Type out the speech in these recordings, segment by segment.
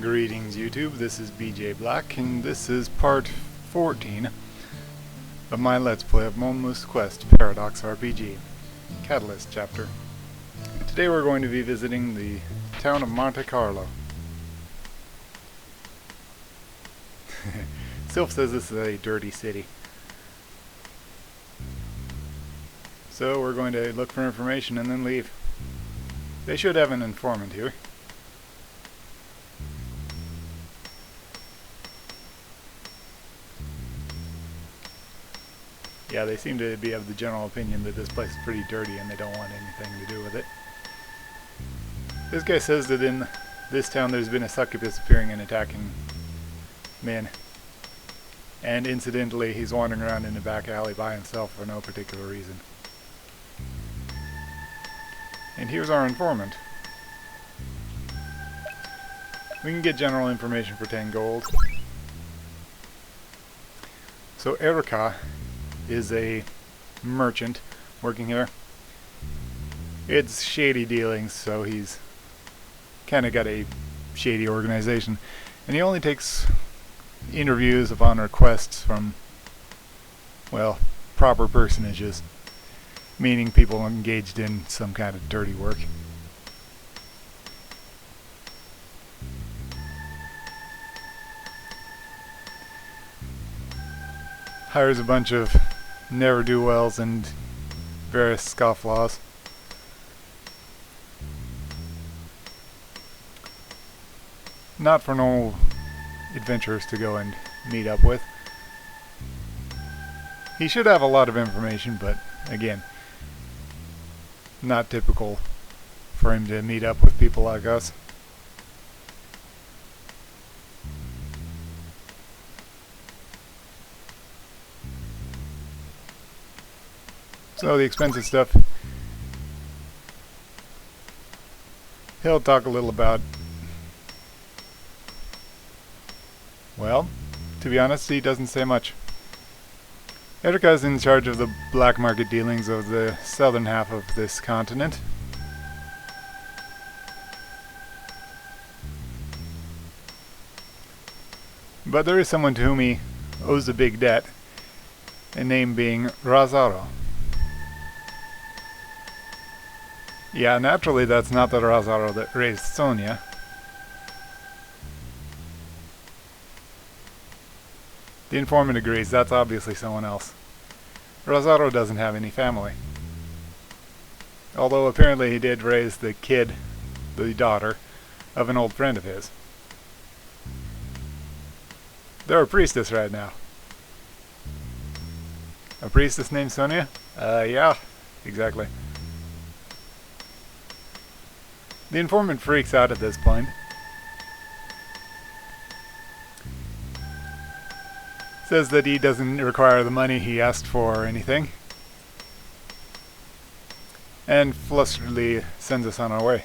Greetings YouTube, this is BJ Black, and this is part 14 of my Let's Play of Momus Quest Paradox RPG, Catalyst chapter. Today we're going to be visiting the town of Montecarlo. Sylph says this is a dirty city. So we're going to look for information and then leave. They should have an informant here. Yeah, they seem to be of the general opinion that this place is pretty dirty and they don't want anything to do with it. This guy says that in this town there's been a succubus appearing and attacking men. And incidentally, he's wandering around in the back alley by himself for no particular reason. And here's our informant. We can get general information for 10 gold. So Erica is a merchant working here. It's shady dealings, so he's kind of got a shady organization. And he only takes interviews upon requests from, well, proper personages. Meaning people engaged in some kind of dirty work. Hires a bunch of ne'er-do-wells and various scofflaws. Not for normal adventurers to go and meet up with. He should have a lot of information, but again, not typical for him to meet up with people like us. So the expensive stuff, he'll talk a little about. Well, to be honest, he doesn't say much. Erica is in charge of the black market dealings of the southern half of this continent. But there is someone to whom he owes a big debt, a name being Razaro. Yeah, naturally that's not the Razaro that raised Sonia. The informant agrees, that's obviously someone else. Razaro doesn't have any family. Although apparently he did raise the kid, the daughter, of an old friend of his. They're a priestess right now. A priestess named Sonia? Yeah, exactly. The informant freaks out at this point. Says that he doesn't require the money he asked for or anything. And flusteredly sends us on our way.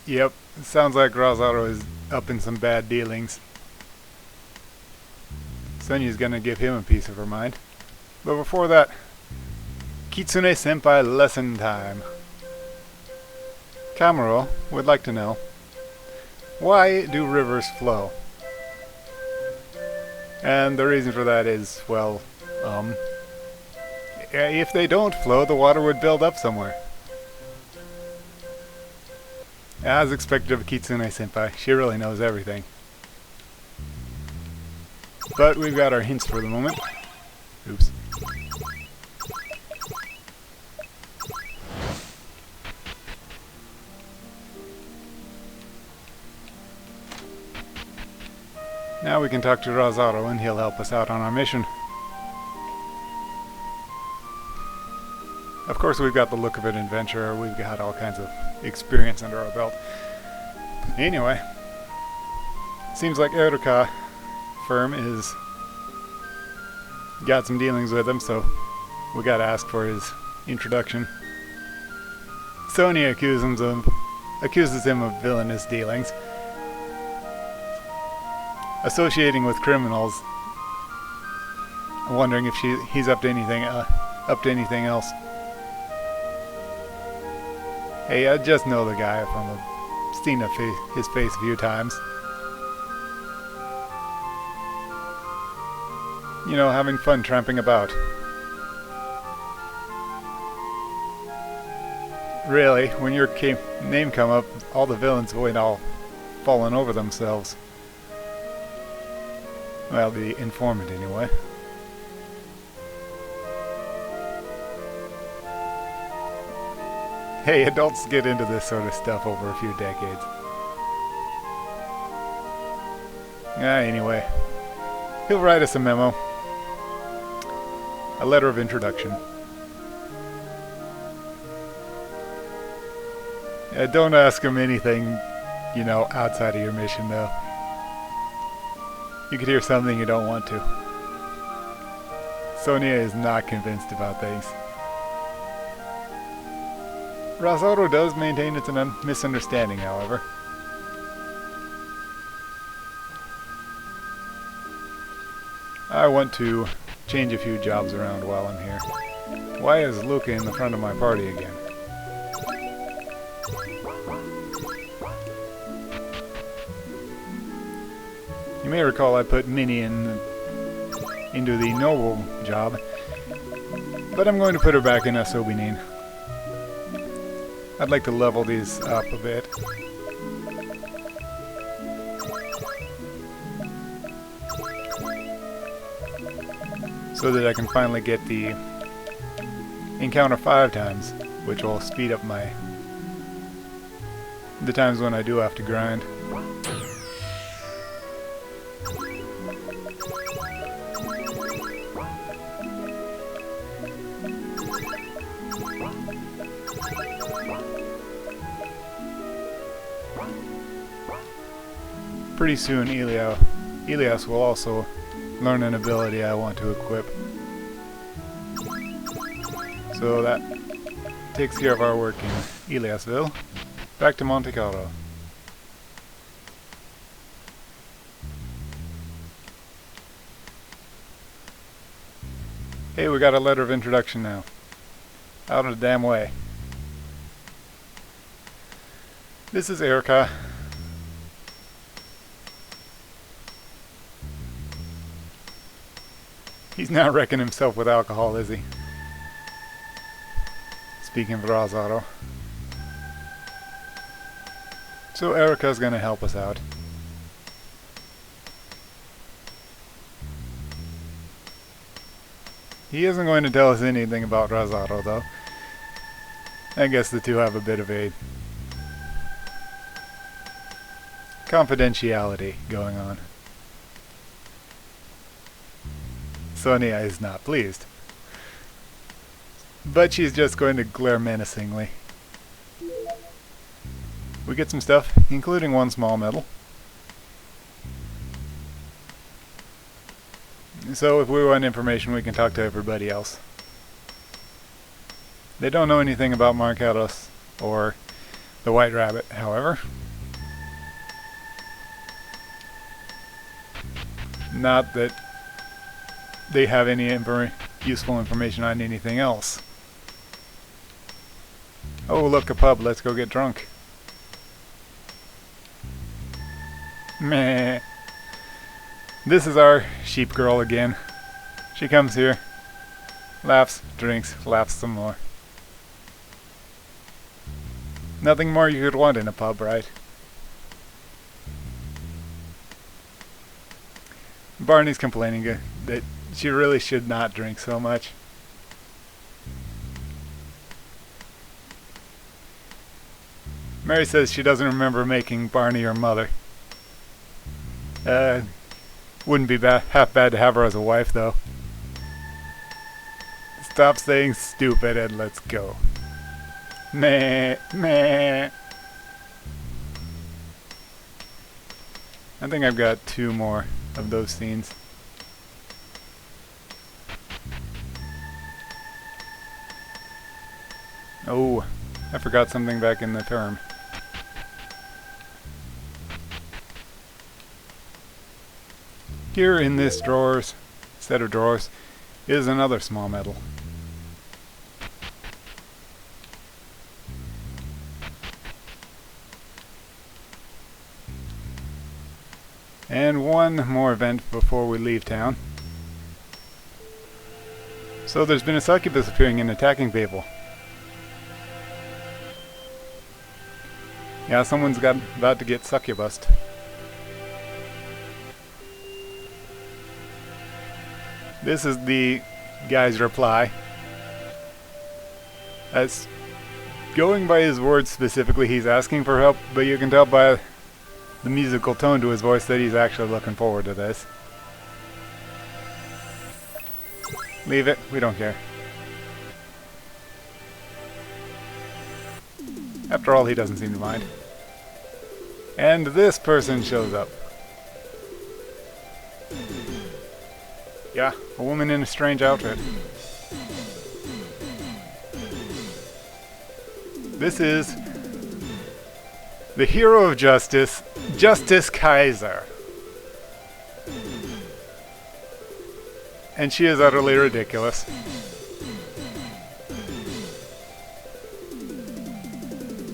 Yep, sounds like Razaro is up in some bad dealings. Sonia's gonna give him a piece of her mind. But before that, Kitsune Senpai lesson time. Kamuro would like to know, why do rivers flow? And the reason for that is, well, if they don't flow, the water would build up somewhere. As expected of Kitsune Senpai, she really knows everything. But we've got our hints for the moment. Oops. Now we can talk to Razaro and he'll help us out on our mission. Of course we've got the look of an adventurer, we've got all kinds of experience under our belt. Anyway, seems like Erica firm is got some dealings with him, so we gotta ask for his introduction. Sonia accuses him of villainous dealings. Associating with criminals wondering if he's up to anything else. Hey, I just know the guy from seen his face a few times. You know, having fun tramping about. Really, when your name come up, all the villains avoid all falling over themselves. Well, the informant anyway. Hey, adults get into this sort of stuff over a few decades. Anyway, he'll write us a memo. A letter of introduction. Don't ask him anything, you know, outside of your mission, though. You could hear something you don't want to. Sonia is not convinced about things. Rosado does maintain it's a misunderstanding, however. I want to change a few jobs around while I'm here. Why is Luca in the front of my party again? You may recall I put Minnie into the noble job, but I'm going to put her back in Asobinin. I'd like to level these up a bit. So that I can finally get the encounter 5 times, which will speed up the times when I do have to grind. Pretty soon Elias will also learn an ability I want to equip. So that takes care of our work in Eliasville. Back to Montecarlo. Hey, we got a letter of introduction now. Out of the damn way. This is Erica. He's not wrecking himself with alcohol, is he? Speaking of Rosado. So Erica's gonna help us out. He isn't going to tell us anything about Rosado, though. I guess the two have a bit of a confidentiality going on. Sonia is not pleased. But she's just going to glare menacingly. We get some stuff, including one small medal. So if we want information, we can talk to everybody else. They don't know anything about Montecarlo or the White Rabbit, however. Not that they have any useful information on anything else. Oh, look, a pub. Let's go get drunk. Meh. This is our sheep girl again. She comes here, laughs, drinks, laughs some more. Nothing more you could want in a pub, right? Barney's complaining that she really should not drink so much. Mary says she doesn't remember making Barney her mother. Wouldn't be half bad to have her as a wife, though. Stop saying stupid and let's go. Meh, meh. I think I've got 2 more of those scenes. Oh, I forgot something back in the term. Here in this set of drawers, is another small medal. And one more event before we leave town. So there's been a succubus appearing and attacking people. Yeah, someone's about to get succubused. This is the guy's reply. As going by his words specifically, he's asking for help, but you can tell by the musical tone to his voice that he's actually looking forward to this. Leave it, we don't care. After all, he doesn't seem to mind. And this person shows up. Yeah, a woman in a strange outfit. This is the hero of justice, Justice Kaiser. And she is utterly ridiculous.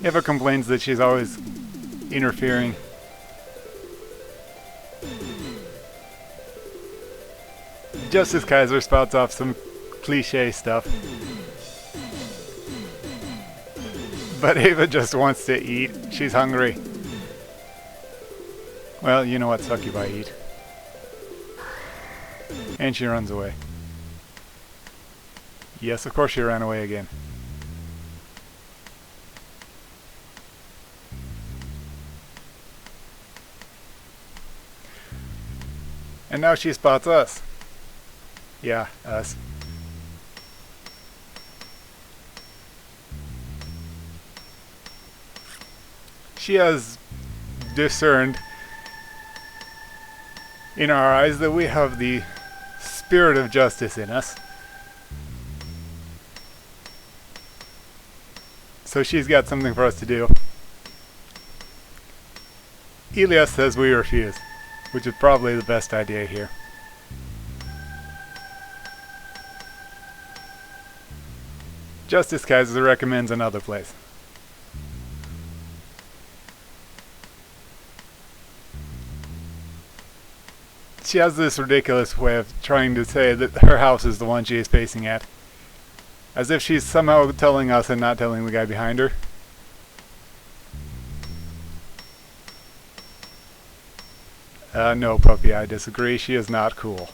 Eva complains that she's always interfering. Justice Kaiser spouts off some cliche stuff. But Eva just wants to eat. She's hungry. Well, you know what succubi eat. And she runs away. Yes, of course she ran away again. And now she spots us. Yeah, us. She has discerned in our eyes that we have the spirit of justice in us. So she's got something for us to do. Elias says we refuse, which is probably the best idea here. Justice Kaiser recommends another place. She has this ridiculous way of trying to say that her house is the one she is facing at. As if she's somehow telling us and not telling the guy behind her. No, puppy, I disagree. She is not cool.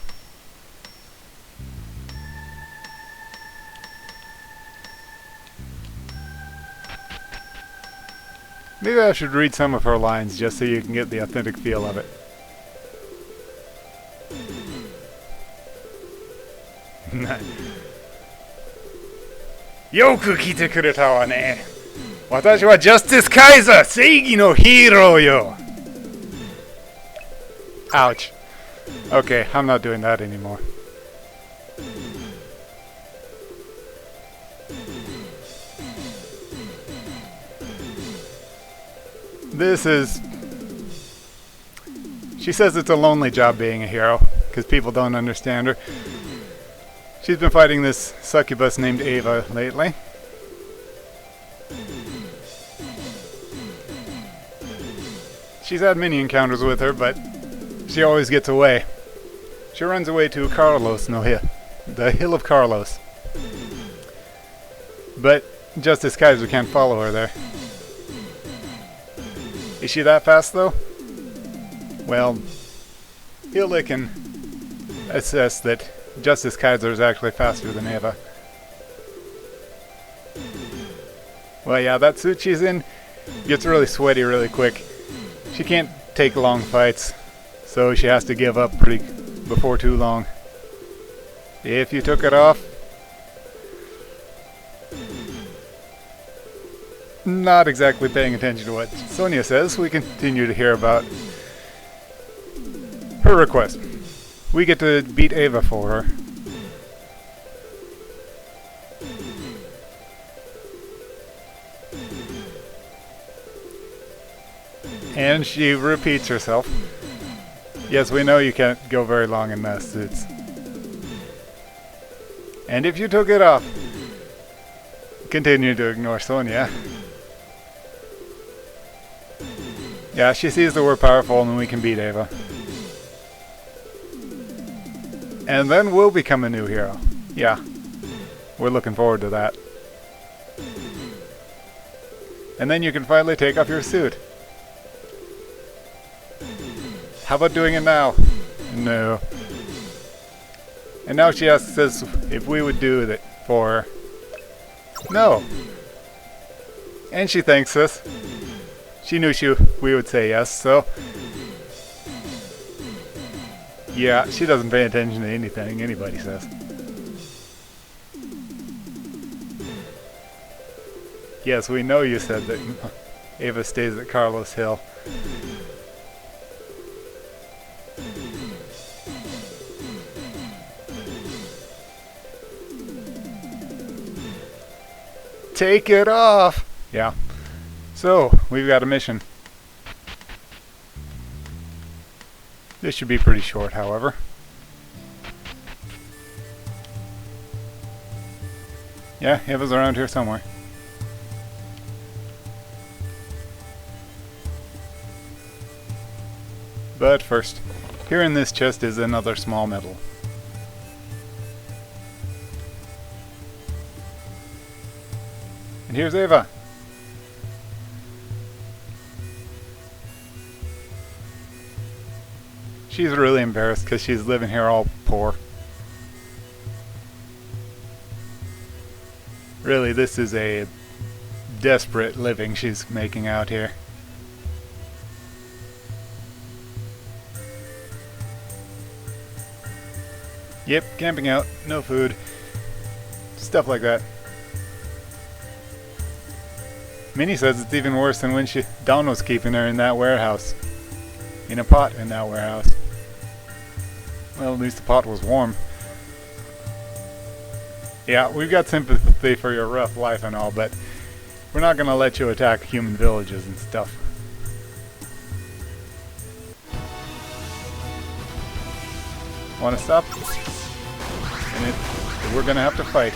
Maybe I should read some of her lines just so you can get the authentic feel of it. Yoku kite kureta wa ne. Watashi wa Justice Kaiser, seigi no hero yo. Ouch. Okay, I'm not doing that anymore. This is... She says it's a lonely job being a hero, because people don't understand her. She's been fighting this succubus named Eva lately. She's had many encounters with her, but she always gets away. She runs away to Carlos, the hill of Carlos. But Justice Kaiser can't follow her there. Is she that fast, though? Well, Hilda can assess that Justice Kaiser is actually faster than Eva. Well, yeah, that suit she's in gets really sweaty really quick. She can't take long fights, so she has to give up before too long. If you took it off, not exactly paying attention to what Sonia says, we continue to hear about her request. We get to beat Eva for her. And she repeats herself. Yes, we know you can't go very long in this. And if you took it off, continue to ignore Sonia. Yeah, she sees that we're powerful and we can beat Ava. And then we'll become a new hero. Yeah, we're looking forward to that. And then you can finally take off your suit. How about doing it now? No. And now she asks us if we would do it for her. No. And she thanks us. She knew we would say yes, so... Yeah, she doesn't pay attention to anything anybody says. Yes, we know you said that Ava stays at Carlo's Hill. Take it off! Yeah. So, we've got a mission. This should be pretty short, however. Yeah, Ava's around here somewhere. But first, here in this chest is another small medal. And here's Ava. She's really embarrassed because she's living here all poor. Really, this is a desperate living she's making out here. Yep, camping out, no food, stuff like that. Minnie says it's even worse than when Dawn was keeping her in that warehouse. In a pot in that warehouse. Well, at least the pot was warm. Yeah, we've got sympathy for your rough life and all, but we're not going to let you attack human villages and stuff. Want to stop? And we're going to have to fight.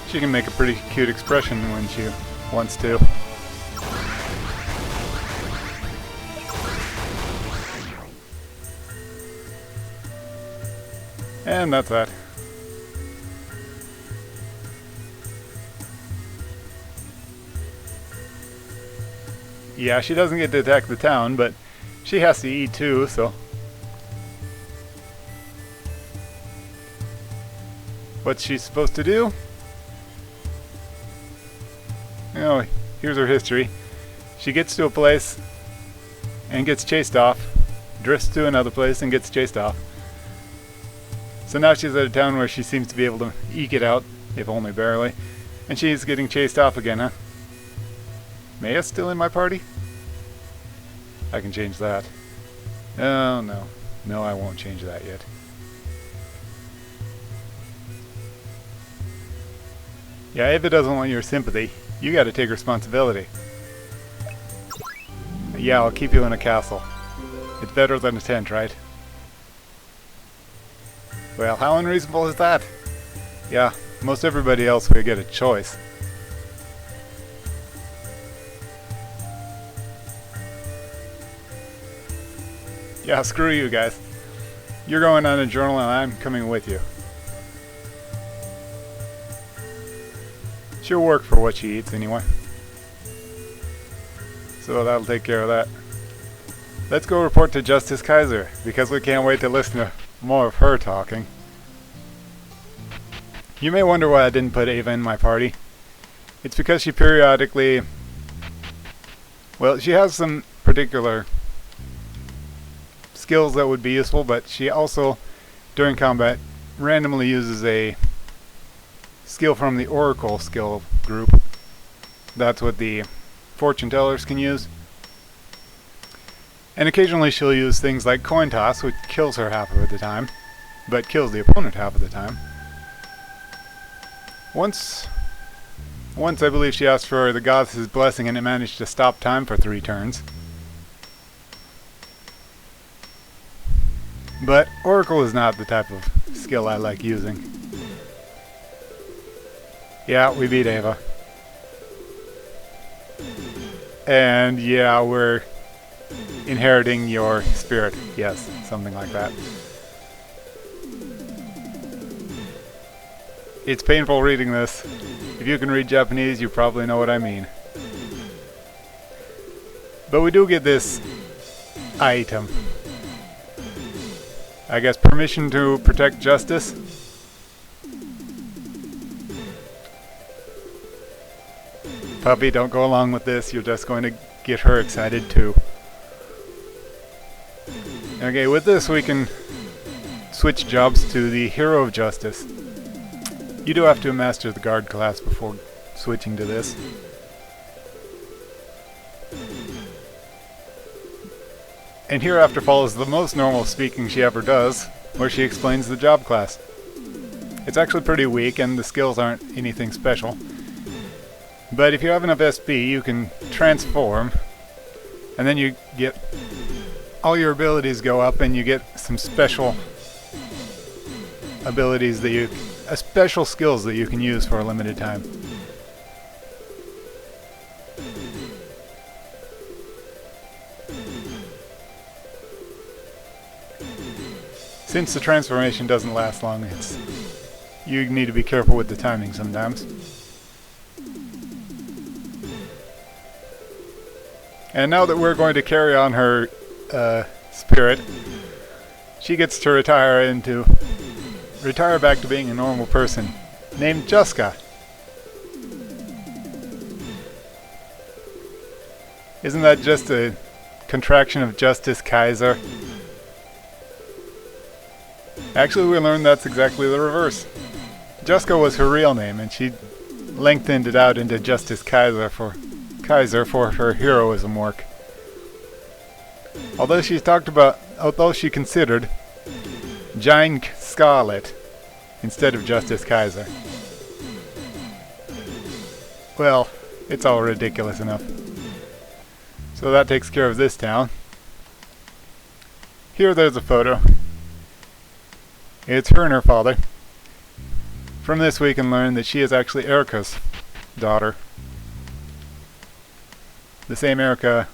She can make a pretty cute expression when she wants to. And that's that. Yeah, she doesn't get to attack the town, but she has to eat too, so... What's she supposed to do? Oh, here's her history. She gets to a place and gets chased off, drifts to another place and gets chased off. So now she's at a town where she seems to be able to eke it out, if only barely, and she's getting chased off again, huh? Maya's still in my party? I can change that. Oh, no. No, I won't change that yet. Yeah, Ava doesn't want your sympathy. You gotta take responsibility. Yeah, I'll keep you in a castle. It's better than a tent, right? Well, how unreasonable is that? Yeah, most everybody else will get a choice. Yeah, screw you guys. You're going on a journal and I'm coming with you. She'll work for what she eats anyway. So that'll take care of that. Let's go report to Justice Kaiser, because we can't wait to listen to more of her talking. You may wonder why I didn't put Ava in my party. It's because she periodically... Well, she has some particular skills that would be useful, but she also, during combat, randomly uses a skill from the Oracle skill group. That's what the fortune tellers can use. And occasionally she'll use things like coin toss, which kills her half of the time, but kills the opponent half of the time. Once I believe she asked for the goddess's blessing and it managed to stop time for 3 turns. But Oracle is not the type of skill I like using. Yeah, we beat Ava. And yeah, we're inheriting your spirit. Yes, something like that. It's painful reading this. If you can read Japanese, you probably know what I mean. But we do get this item. I guess permission to protect justice. Puppy, don't go along with this. You're just going to get her excited too. Okay, with this we can switch jobs to the Hero of Justice. You do have to master the guard class before switching to this. And hereafter follows the most normal speaking she ever does, where she explains the job class. It's actually pretty weak and the skills aren't anything special. But if you have enough SP, you can transform, and then you get all your abilities go up, and you get some special abilities that you, special skills that you can use for a limited time. Since the transformation doesn't last long, you need to be careful with the timing sometimes. And now that we're going to carry on her spirit, she gets to retire back to being a normal person, named Juska. Isn't that just a contraction of Justice Kaiser? Actually, we learned that's exactly the reverse. Juska was her real name, and she lengthened it out into Justice Kaiser for her heroism work. Although she considered Jane Scarlet instead of Justice Kaiser. Well, it's all ridiculous enough. So that takes care of this town. Here there's a photo. It's her and her father. From this we can learn that she is actually Erica's daughter. The same Erica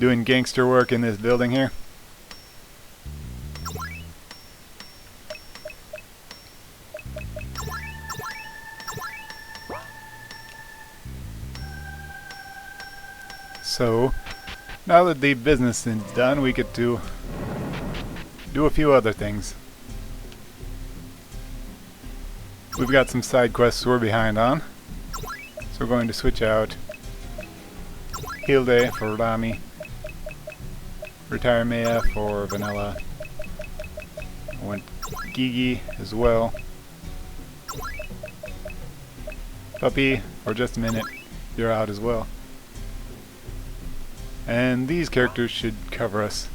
doing gangster work in this building here. So, now that the business is done, we get to do a few other things. We've got some side quests we're behind on. So we're going to switch out Hilde for Rami, Retire Maya for Vanilla. I want Gigi as well. Puppy, for just a minute, you're out as well. And these characters should cover us.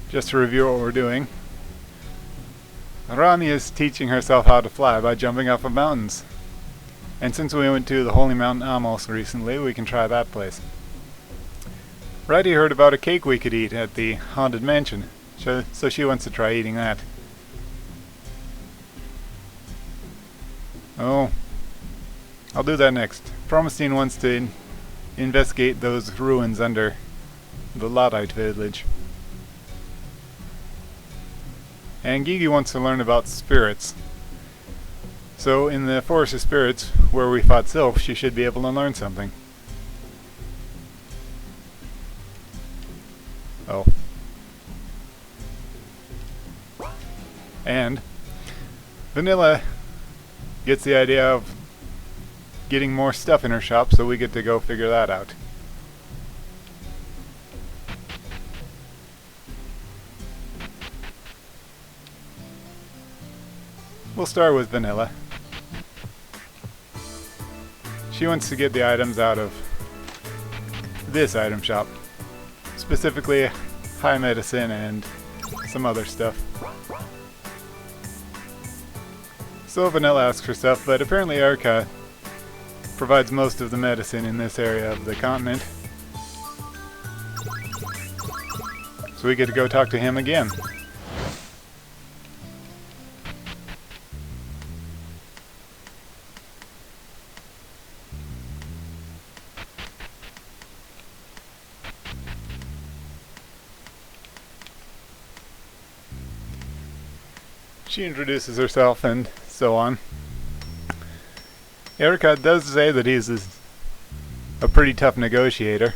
Just to review what we're doing. Rami is teaching herself how to fly by jumping off of mountains. And since we went to the Holy Mount Amos recently, we can try that place. Reddy heard about a cake we could eat at the Haunted Mansion, so she wants to try eating that. Oh, I'll do that next. Promisine wants to investigate those ruins under the Luddite village. And Gigi wants to learn about spirits. So in the Forest of Spirits, where we fought Sylph, she should be able to learn something. Oh. And Vanilla gets the idea of getting more stuff in her shop, so we get to go figure that out. We'll start with Vanilla. She wants to get the items out of this item shop. Specifically, high medicine and some other stuff. So Vanilla asks for stuff, but apparently Erica provides most of the medicine in this area of the continent. So we get to go talk to him again. She introduces herself and so on. Erica does say that he's a pretty tough negotiator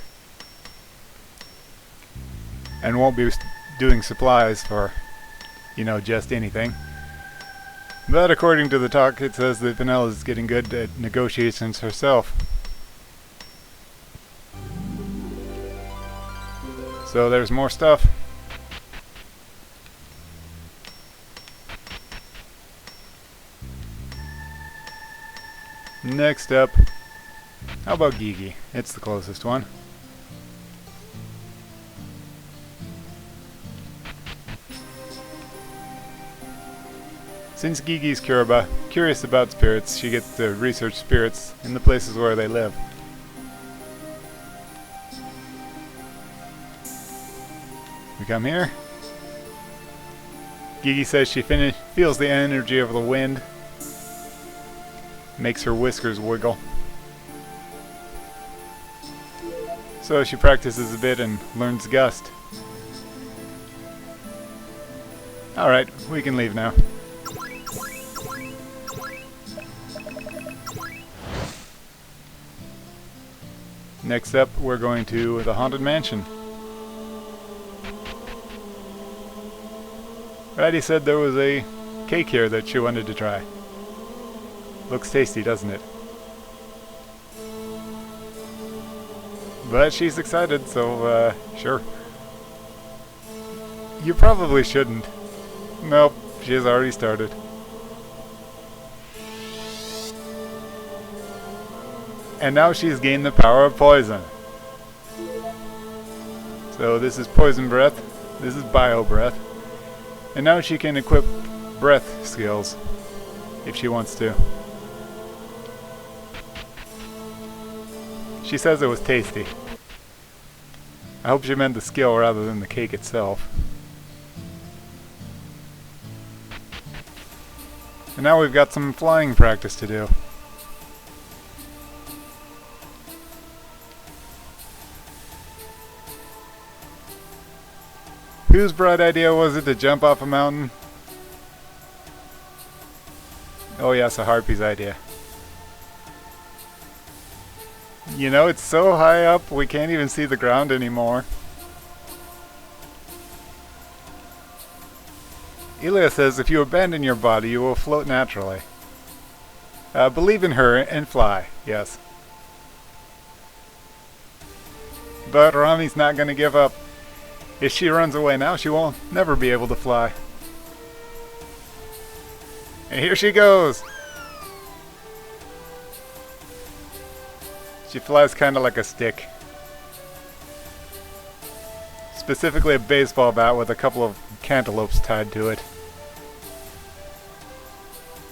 and won't be doing supplies for, you know, just anything. But according to the talk, it says that Vanilla is getting good at negotiations herself. So there's more stuff. Next up, how about Gigi? It's the closest one. Since Gigi's curious about spirits, she gets to research spirits in the places where they live. We come here. Gigi says she feels the energy of the wind. Makes her whiskers wiggle. So she practices a bit and learns gust. Alright, we can leave now. Next up, we're going to the Haunted Mansion. Ratty said there was a cake here that she wanted to try. Looks tasty, doesn't it? But she's excited, so, sure. You probably shouldn't. Nope, she has already started. And now she's gained the power of poison. So this is poison breath, this is bio breath. And now she can equip breath skills, if she wants to. She says it was tasty. I hope she meant the skill rather than the cake itself. And now we've got some flying practice to do. Whose bright idea was it to jump off a mountain? Oh yes, a Harpy's idea. You know, it's so high up we can't even see the ground anymore. Elia says if you abandon your body, you will float naturally. Believe in her and fly, yes. But Rami's not going to give up. If she runs away now, she won't never be able to fly. And here she goes! She flies kind of like a stick. Specifically a baseball bat with a couple of cantaloupes tied to it.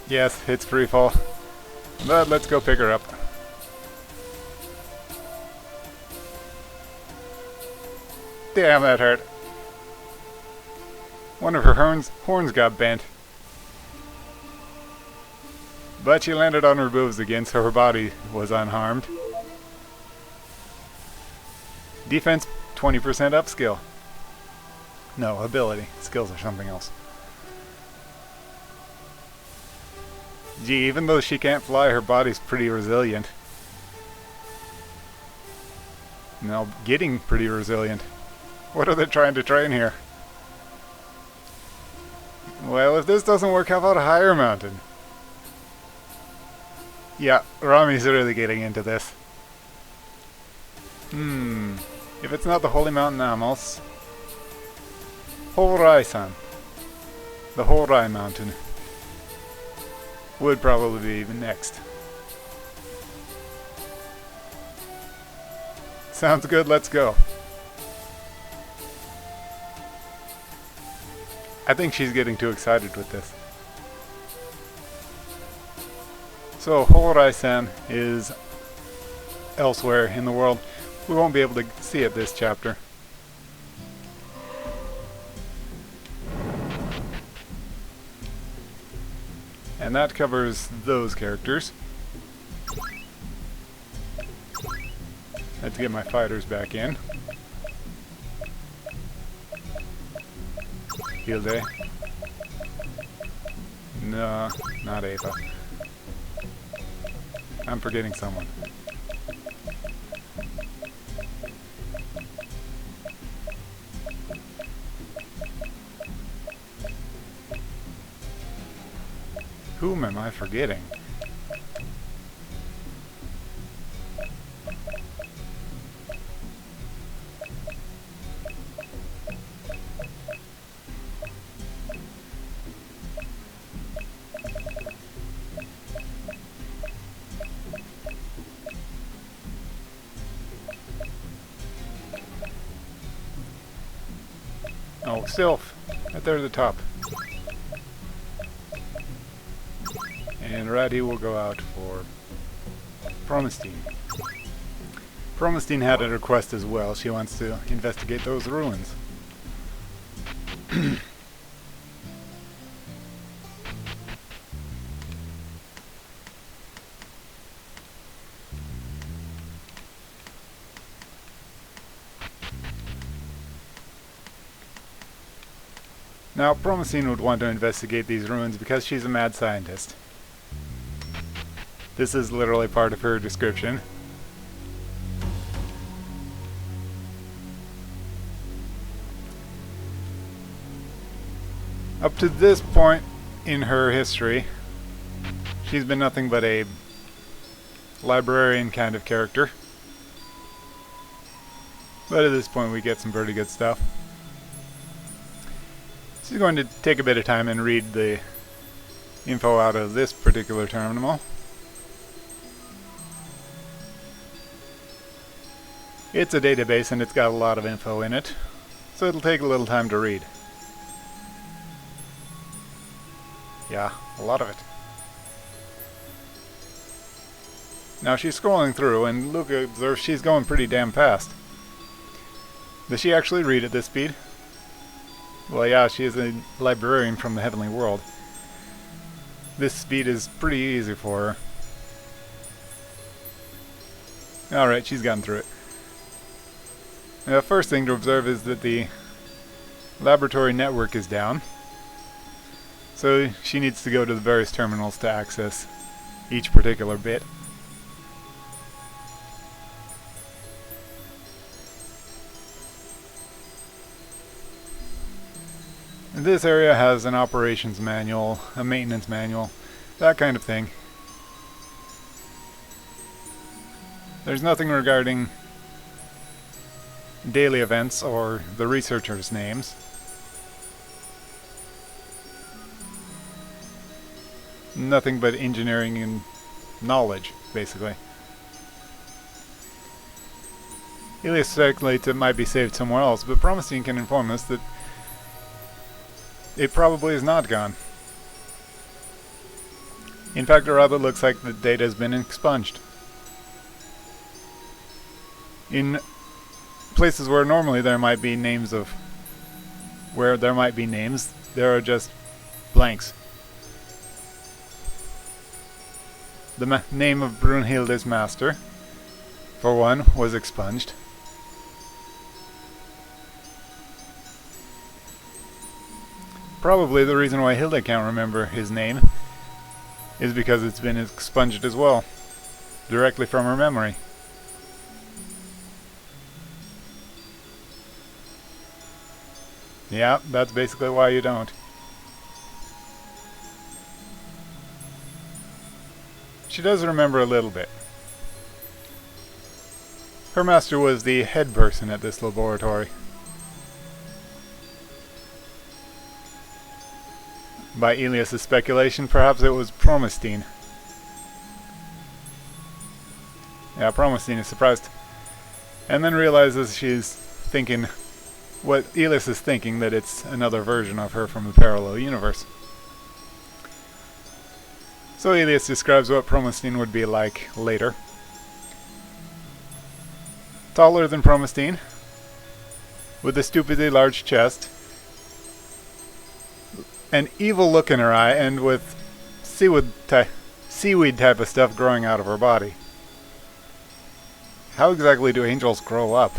Yes, it's free fall. But let's go pick her up. Damn, that hurt. One of her horns got bent. But she landed on her boobs again, so her body was unharmed. Defense, 20% up skill. No, ability. Skills are something else. Gee, even though she can't fly, her body's pretty resilient. Now, getting pretty resilient. What are they trying to train here? Well, if this doesn't work, how about a higher mountain? Yeah, Rami's really getting into this. If it's not the Holy Mount Amos, Horai-san, the Horai Mountain, would probably be next. Sounds good, let's go. I think she's getting too excited with this. So, Horai-san is elsewhere in the world. We won't be able to see it this chapter. And that covers those characters. Let's get my fighters back in. Hilde. No, not Ava. I'm forgetting someone. Whom am I forgetting? Oh, Sylph! Right there at the top. And Ratty will go out for Promestine. Promestine had a request as well. She wants to investigate those ruins. Now, Promestine would want to investigate these ruins because she's a mad scientist. This is literally part of her description. Up to this point in her history, she's been nothing but a librarian kind of character. But at this point we get some pretty good stuff. She's going to take a bit of time and read the info out of this particular terminal. It's a database and it's got a lot of info in it, so it'll take a little time to read. Yeah, a lot of it. Now she's scrolling through and Luca observes she's going pretty damn fast. Does she actually read at this speed? Well, yeah, she is a librarian from the heavenly world. This speed is pretty easy for her. Alright, she's gotten through it. The first thing to observe is that the laboratory network is down. So she needs to go to the various terminals to access each particular bit. This area has an operations manual, a maintenance manual, that kind of thing. There's nothing regarding daily events or the researchers' names. Nothing but engineering and knowledge, basically. Elias speculates it might be saved somewhere else, but Promestine can inform us that it probably is not gone. In fact, it rather looks like the data has been expunged. In places where normally there might be names of... where there might be names, there are just blanks. The name of Brunhilde's master, for one, was expunged. Probably the reason why Hilda can't remember his name is because it's been expunged as well, directly from her memory. Yeah, that's basically why you don't. She does remember a little bit. Her master was the head person at this laboratory. By Elias's speculation, perhaps it was Promestine. Yeah, Promestine is surprised. And then realizes she's thinking what Elias is thinking, that it's another version of her from the parallel universe. So Elias describes what Promestine would be like later. Taller than Promestine, with a stupidly large chest, an evil look in her eye, and with seaweed type of stuff growing out of her body. How exactly do angels grow up?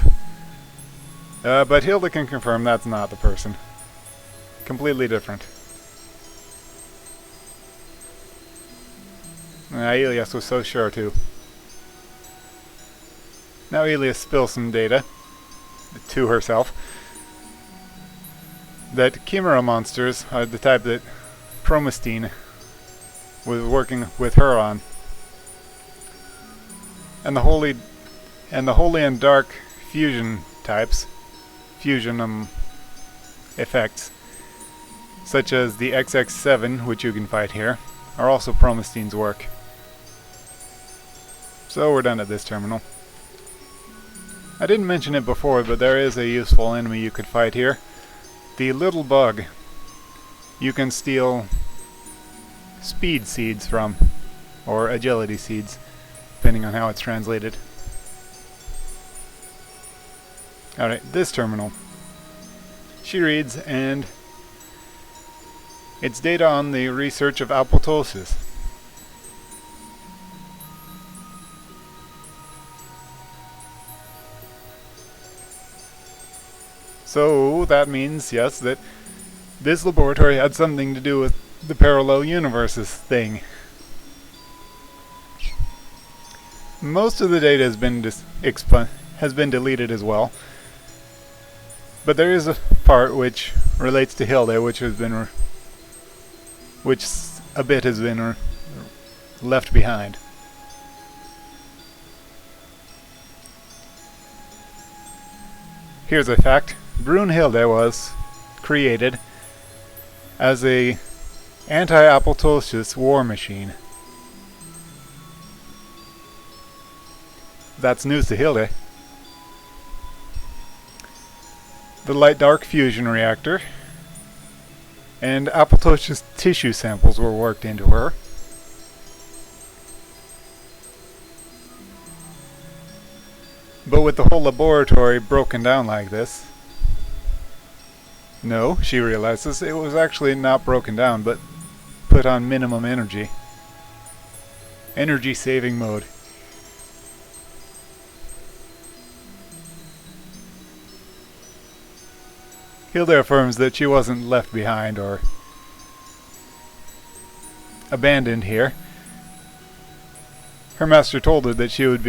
But Hilda can confirm that's not the person. Completely different. Elias was so sure too. Now Elias spills some data to herself that chimera monsters are the type that Promestine was working with her on, and the holy and dark fusion types, fusion effects, such as the XX7, which you can fight here, are also Promestine's work. So we're done at this terminal. I didn't mention it before, but there is a useful enemy you could fight here. The little bug you can steal speed seeds from, or agility seeds, depending on how it's translated. Alright, this terminal. She reads, and it's data on the research of apoptosis. So that means, yes, that this laboratory had something to do with the parallel universes thing. Most of the data has been deleted as well, but there is a part which relates to Hilda, which a bit has been left behind. Here's a fact. Brunhilde was created as a anti-apoptosis war machine. That's news to Hilde. The light-dark fusion reactor and apoptosis tissue samples were worked into her. But with the whole laboratory broken down like this, no, she realizes it was actually not broken down, but put on minimum energy. Energy saving mode. Hilda affirms that she wasn't left behind or abandoned here. Her master told her that she would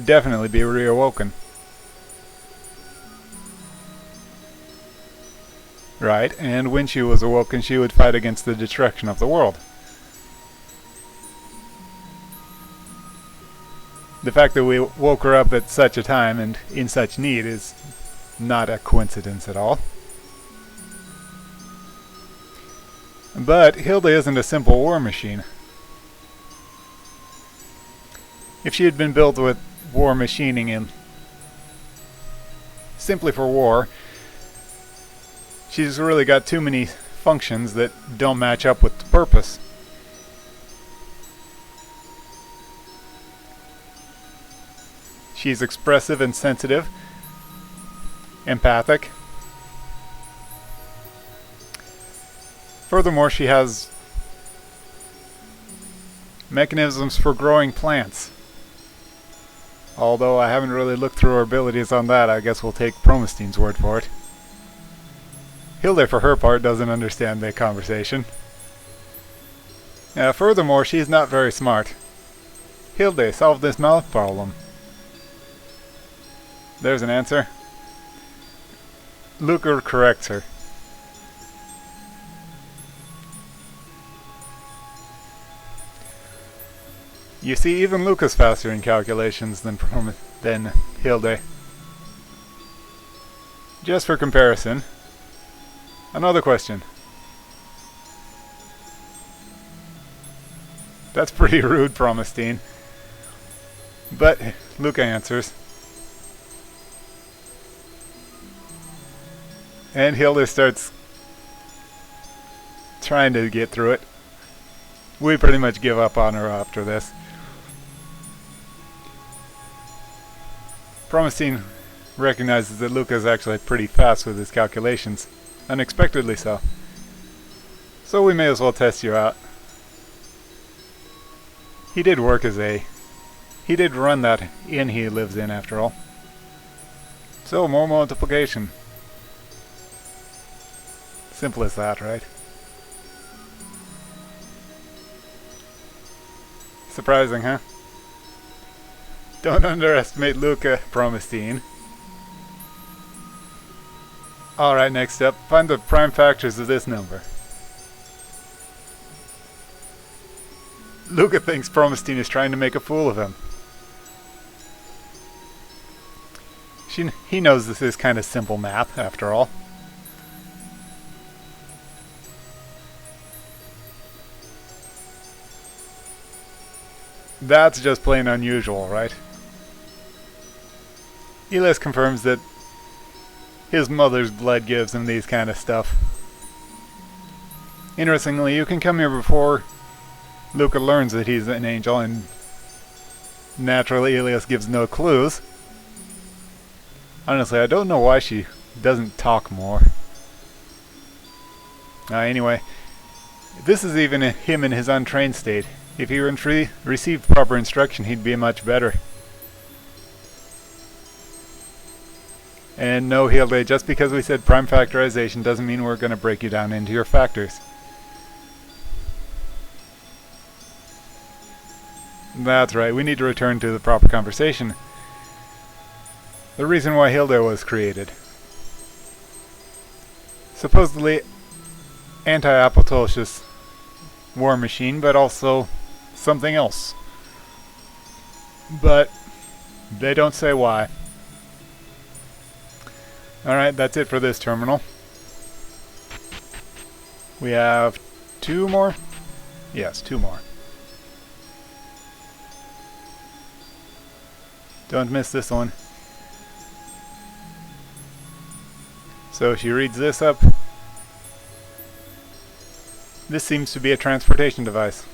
definitely be reawoken. Right, and when she was awoken, she would fight against the destruction of the world. The fact that we woke her up at such a time and in such need is not a coincidence at all. But Hilda isn't a simple war machine. If she had been built with war machining in simply for war, she's really got too many functions that don't match up with the purpose. She's expressive and sensitive, empathic. Furthermore, she has mechanisms for growing plants. Although I haven't really looked through her abilities on that, I guess we'll take Promestine's word for it. Hilda, for her part, doesn't understand the conversation. Furthermore, she's not very smart. Hilda, solve this mouth problem. There's an answer. Luca corrects her. You see, even Luca's faster in calculations than Hilda. Just for comparison, another question. That's pretty rude, Promestine. But Luca answers. And Hilda starts trying to get through it. We pretty much give up on her after this. Promestine recognizes that Luca is actually pretty fast with his calculations. Unexpectedly so. So we may as well test you out. He did work as a... He did run that inn he lives in, after all. So, more multiplication. Simple as that, right? Surprising, huh? Don't underestimate Luca, Promestine. Alright, next up, find the prime factors of this number. Luca thinks Promestine is trying to make a fool of him. He knows this is kind of simple math, after all. That's just plain unusual, right? Elias confirms that his mother's blood gives him these kind of stuff. Interestingly, you can come here before Luca learns that he's an angel, and naturally Elias gives no clues. Honestly, I don't know why she doesn't talk more. Anyway, this is even him in his untrained state. If he received proper instruction, he'd be much better. And no, Hilde, just because we said prime factorization doesn't mean we're going to break you down into your factors. That's right, we need to return to the proper conversation. The reason why Hilde was created. Supposedly anti-apoptosis war machine, but also something else. But they don't say why. Alright, that's it for this terminal. We have 2 more? Yes, 2 more. Don't miss this one. So she reads this up. This seems to be a transportation device.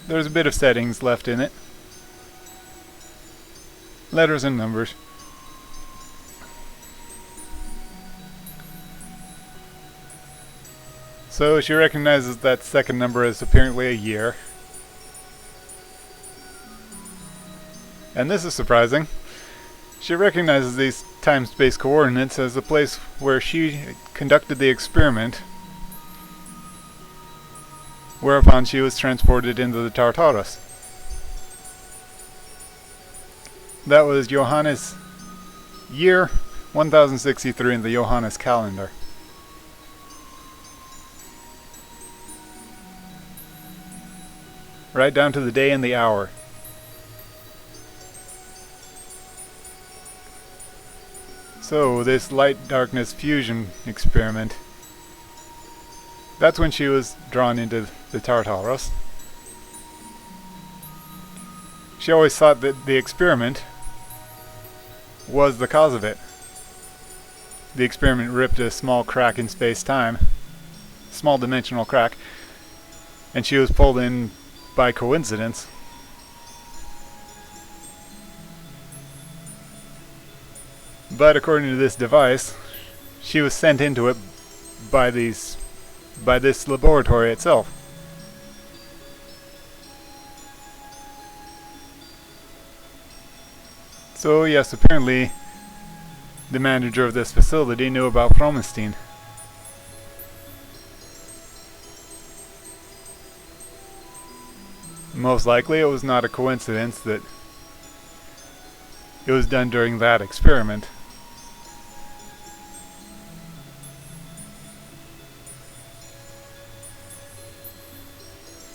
There's a bit of settings left in it. Letters and numbers. So she recognizes that second number as apparently a year. And this is surprising. She recognizes these time-space coordinates as the place where she conducted the experiment, whereupon she was transported into the Tartarus. That was Johannes year 1063 in the Johannes calendar. Right down to the day and the hour. So, this light-darkness fusion experiment, that's when she was drawn into the Tartarus. She always thought that the experiment was the cause of it. The experiment ripped a small crack in space-time, small dimensional crack, and she was pulled in by coincidence. But according to this device, she was sent into it by this laboratory itself. So yes, apparently the manager of this facility knew about Promestine. Most likely it was not a coincidence that it was done during that experiment.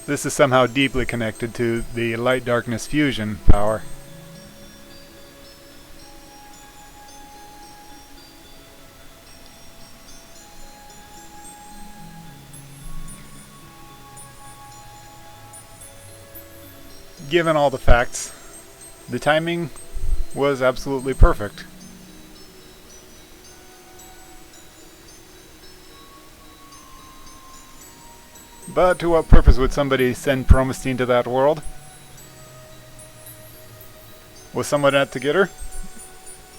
This is somehow deeply connected to the light-darkness fusion power. Given all the facts, the timing was absolutely perfect. But to what purpose would somebody send Promestine to that world? Was someone out to get her?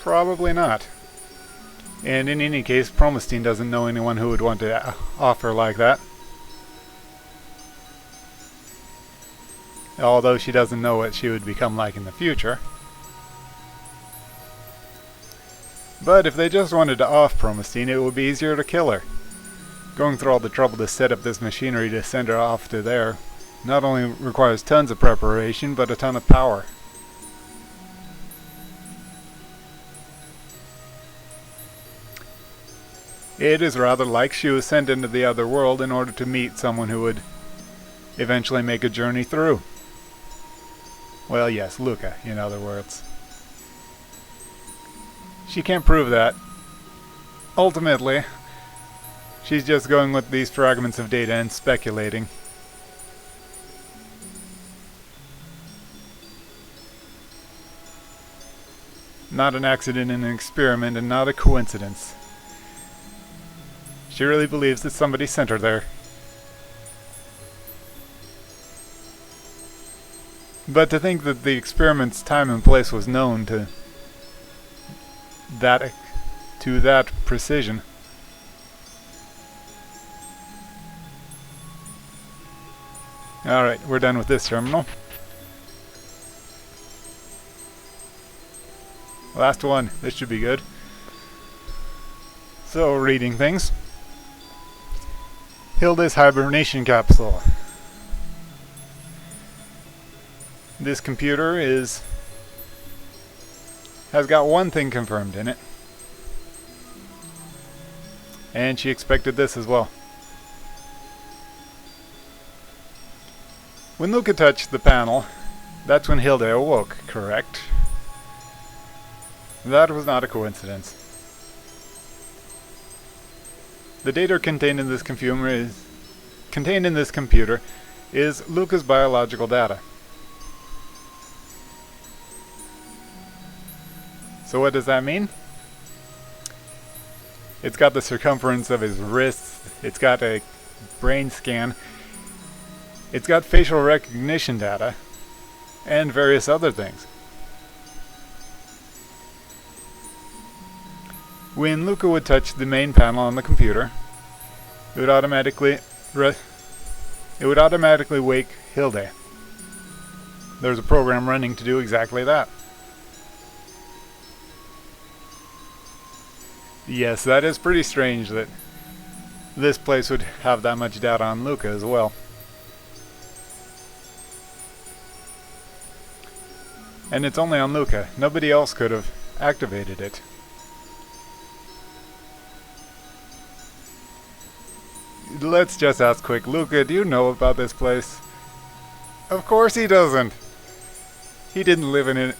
Probably not. And in any case, Promestine doesn't know anyone who would want to offer like that. Although she doesn't know what she would become like in the future. But if they just wanted to off Promestine, it would be easier to kill her. Going through all the trouble to set up this machinery to send her off to there not only requires tons of preparation, but a ton of power. It is rather like she was sent into the other world in order to meet someone who would eventually make a journey through. Well, yes, Luca, in other words. She can't prove that. Ultimately, she's just going with these fragments of data and speculating. Not an accident in an experiment, and not a coincidence. She really believes that somebody sent her there. But to think that the experiment's time and place was known to that precision. Alright, we're done with this terminal. Last one. This should be good. So, reading things. Hilda's hibernation capsule. This computer has got one thing confirmed in it. And she expected this as well. When Luca touched the panel, that's when Hilda awoke, correct? That was not a coincidence. The data contained in this computer is Luca's biological data. So what does that mean? It's got the circumference of his wrists, it's got a brain scan, it's got facial recognition data, and various other things. When Luca would touch the main panel on the computer, it would automatically wake Hilda. There's a program running to do exactly that. Yes, that is pretty strange that this place would have that much data on Luca as well. And it's only on Luca. Nobody else could have activated it. Let's just ask quick, Luca, do you know about this place? Of course he doesn't. He didn't live in an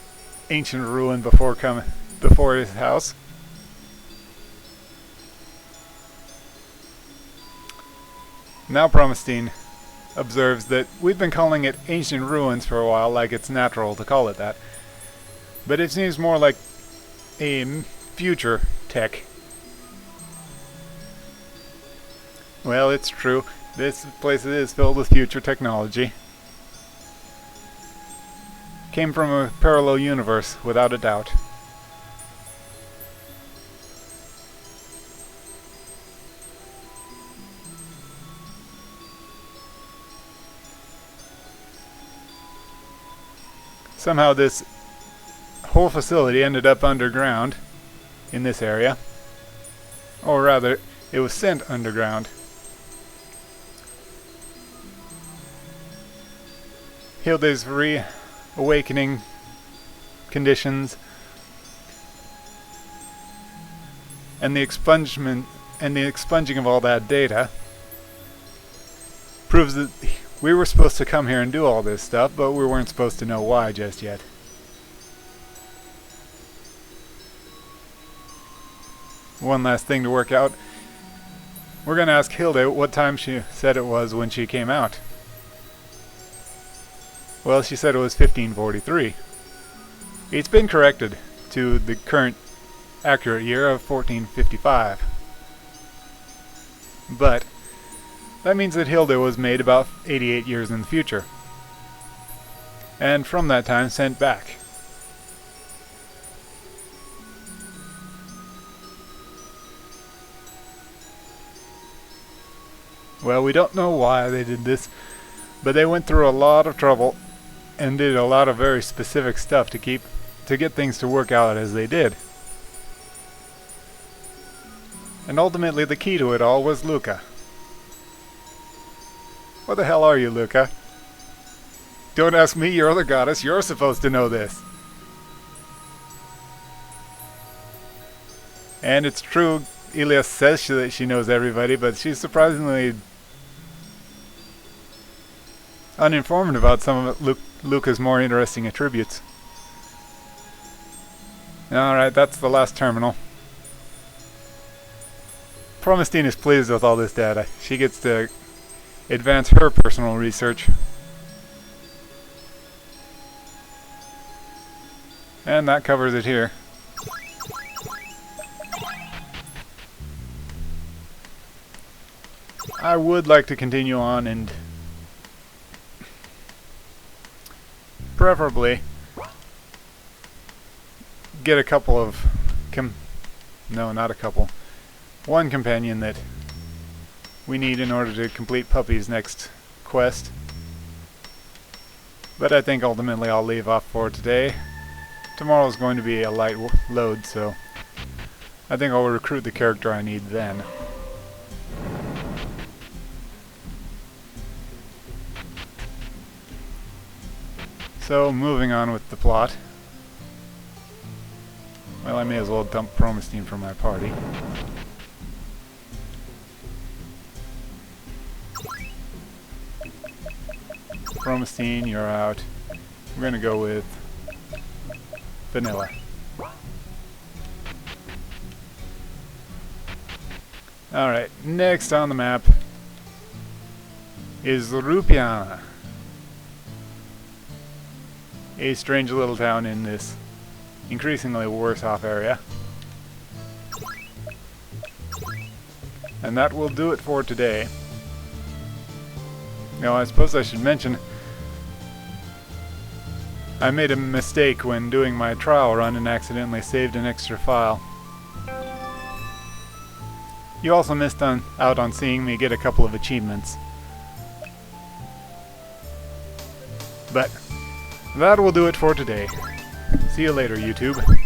ancient ruin before his house. Now Promestine observes that we've been calling it ancient ruins for a while, like it's natural to call it that. But it seems more like a future tech. Well, it's true. This place is filled with future technology. Came from a parallel universe, without a doubt. Somehow this whole facility ended up underground in this area. Or rather, it was sent underground. Hilda's reawakening conditions and the expunging of all that data proves that we were supposed to come here and do all this stuff, but we weren't supposed to know why just yet. One last thing to work out. We're going to ask Hilda what time she said it was when she came out. Well, she said it was 1543. It's been corrected to the current accurate year of 1455. But that means that Hilda was made about 88 years in the future. And from that time sent back. Well, we don't know why they did this, but they went through a lot of trouble and did a lot of very specific stuff to get things to work out as they did. And ultimately the key to it all was Luca. What the hell are you, Luca? Don't ask me, you're the goddess, you're supposed to know this. And it's true, Elias says that she knows everybody, but she's surprisingly uninformed about some of Luca's more interesting attributes. Alright, that's the last terminal. Promestine is pleased with all this data. She gets to advance her personal research. And that covers it here. I would like to continue on and preferably get a couple of no, not a couple. One companion that we need in order to complete Puppy's next quest. But I think ultimately I'll leave off for today. Tomorrow's going to be a light load, so I think I'll recruit the character I need then. So, moving on with the plot. Well, I may as well dump Promestine from my party. Promestine, you're out. We're gonna go with Vanilla. Alright, next on the map is Rupana. A strange little town in this increasingly worse off area. And that will do it for today. Now, I suppose I should mention I made a mistake when doing my trial run and accidentally saved an extra file. You also missed out on seeing me get a couple of achievements. But that will do it for today. See you later, YouTube.